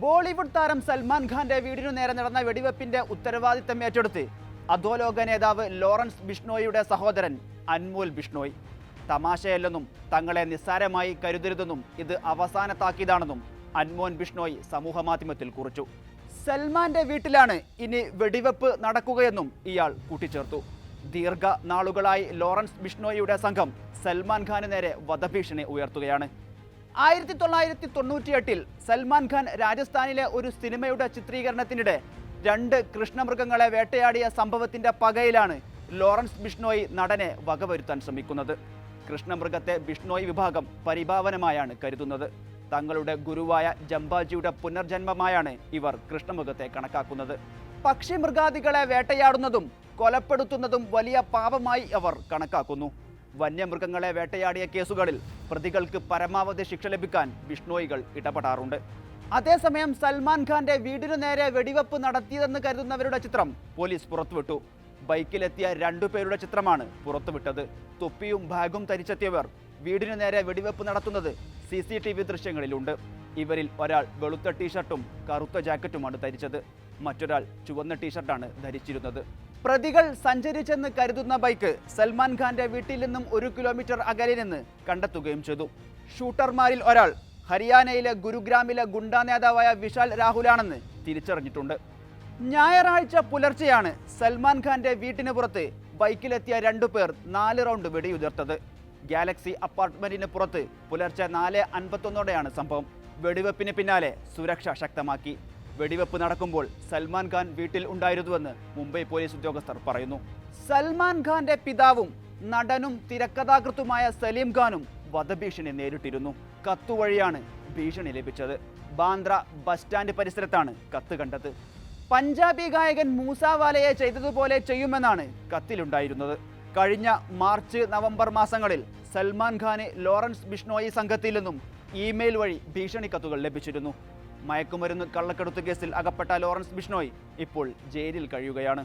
ബോളിവുഡ് താരം സൽമാൻ ഖാന്റെ വീടിനു നേരെ നടന്ന വെടിവെപ്പിന്റെ ഉത്തരവാദിത്തം ഏറ്റെടുത്ത് അധോലോക നേതാവ് ലോറൻസ് ബിഷ്ണോയിയുടെ സഹോദരൻ അൻമോൽ ബിഷ്ണോയ്. തമാശയല്ലെന്നും തങ്ങളെ നിസ്സാരമായി കരുതരുതെന്നും ഇത് അവസാന താക്കീതാണെന്നും അൻമോൻ ബിഷ്ണോയ് സമൂഹമാധ്യമത്തിൽ കുറിച്ചു. സൽമാന്റെ വീട്ടിലാണ് ഇനി വെടിവെപ്പ് നടക്കുകയെന്നും ഇയാൾ കൂട്ടിച്ചേർത്തു. ദീർഘ നാളുകളായി ലോറൻസ് ബിഷ്ണോയിയുടെ സംഘം സൽമാൻ ഖാന് നേരെ വധഭീഷണി ഉയർത്തുകയാണ്. 1998 സൽമാൻ ഖാൻ രാജസ്ഥാനിലെ ഒരു സിനിമയുടെ ചിത്രീകരണത്തിനിടെ 2 കൃഷ്ണമൃഗങ്ങളെ വേട്ടയാടിയ സംഭവത്തിന്റെ പകയിലാണ് ലോറൻസ് ബിഷ്ണോയ് നടനെ വകവരുത്താൻ ശ്രമിക്കുന്നത്. കൃഷ്ണമൃഗത്തെ ബിഷ്ണോയ് വിഭാഗം പരിഭാവനമായാണ് കരുതുന്നത്. തങ്ങളുടെ ഗുരുവായ ജംബാജിയുടെ പുനർജന്മമായാണ് ഇവർ കൃഷ്ണമൃഗത്തെ കണക്കാക്കുന്നത്. പക്ഷിമൃഗാദികളെ വേട്ടയാടുന്നതും കൊലപ്പെടുത്തുന്നതും വലിയ പാപമായി അവർ കണക്കാക്കുന്നു. വന്യമൃഗങ്ങളെ വേട്ടയാടിയ കേസുകളിൽ പ്രതികൾക്ക് പരമാവധി ശിക്ഷ ലഭിക്കാൻ ബിഷ്ണോയികൾ ഇടപെടാറുണ്ട്. അതേസമയം സൽമാൻ ഖാന്റെ വീടിനു നേരെ വെടിവെപ്പ് നടത്തിയതെന്ന് കരുതുന്നവരുടെ ചിത്രം പോലീസ് പുറത്തുവിട്ടു. ബൈക്കിലെത്തിയ 2 പേരുടെ ചിത്രമാണ് പുറത്തുവിട്ടത്. തൊപ്പിയും ബാഗും ധരിച്ചെത്തിയവർ വീടിനു നേരെ വെടിവെപ്പ് നടത്തുന്നത് CCTV ദൃശ്യങ്ങളിലുണ്ട്. ഇവരിൽ ഒരാൾ വെളുത്ത ടീഷർട്ടും കറുത്ത ജാക്കറ്റുമാണ് ധരിച്ചത്. മറ്റൊരാൾ ചുവന്ന ടീഷർട്ടാണ് ധരിച്ചിരുന്നത്. പ്രതികൾ സഞ്ചരിച്ചെന്ന് കരുതുന്ന ബൈക്ക് സൽമാൻ ഖാന്റെ വീട്ടിൽ നിന്നും 1 കിലോമീറ്റർ അകലെ നിന്ന് കണ്ടെത്തുകയും ചെയ്തു. ഷൂട്ടർമാരിൽ ഒരാൾ ഹരിയാനയിലെ ഗുരുഗ്രാമിലെ ഗുണ്ടാ നേതാവായ വിശാൽ രാഹുലാണെന്ന് തിരിച്ചറിഞ്ഞിട്ടുണ്ട്. ഞായറാഴ്ച പുലർച്ചെയാണ് സൽമാൻ ഖാന്റെ വീട്ടിന് പുറത്ത് ബൈക്കിലെത്തിയ 2 പേർ 4 റൗണ്ട് വെടിയുതിർത്തത്. ഗാലക്സി അപ്പാർട്ട്മെന്റിന് പുറത്ത് പുലർച്ചെ 4:51 സംഭവം. വെടിവെപ്പിന് പിന്നാലെ സുരക്ഷ ശക്തമാക്കി. വെടിവെപ്പ് നടക്കുമ്പോൾ സൽമാൻ ഖാൻ വീട്ടിൽ ഉണ്ടായിരുന്നുവെന്ന് മുംബൈ പോലീസ് ഉദ്യോഗസ്ഥർ പറയുന്നു. സൽമാൻ ഖാന്റെ പിതാവും നടനും തിരക്കഥാകൃത്തുമായ സലീം ഖാനും വധഭീഷണി നേരിട്ടിരുന്നു. കത്തുവഴിയാണ് ഭീഷണി ലഭിച്ചത്. ബാന്ദ്ര ബസ് സ്റ്റാൻഡ് പരിസരത്താണ് കത്ത് കണ്ടത്. പഞ്ചാബി ഗായകൻ മൂസാവാലയെ ചെയ്തതുപോലെ ചെയ്യുമെന്നാണ് കത്തിലുണ്ടായിരുന്നത്. കഴിഞ്ഞ മാർച്ച് നവംബർ മാസങ്ങളിൽ സൽമാൻ ഖാന് ലോറൻസ് ബിഷ്ണോയി സംഘത്തിൽ നിന്നും ഇമെയിൽ വഴി ഭീഷണി കത്തുകൾ ലഭിച്ചിരുന്നു. മയക്കുമരുന്ന് കള്ളക്കടത്ത് കേസിൽ അകപ്പെട്ട ലോറൻസ് ബിഷ്ണോയ് ഇപ്പോൾ ജയിലിൽ കഴിയുകയാണ്.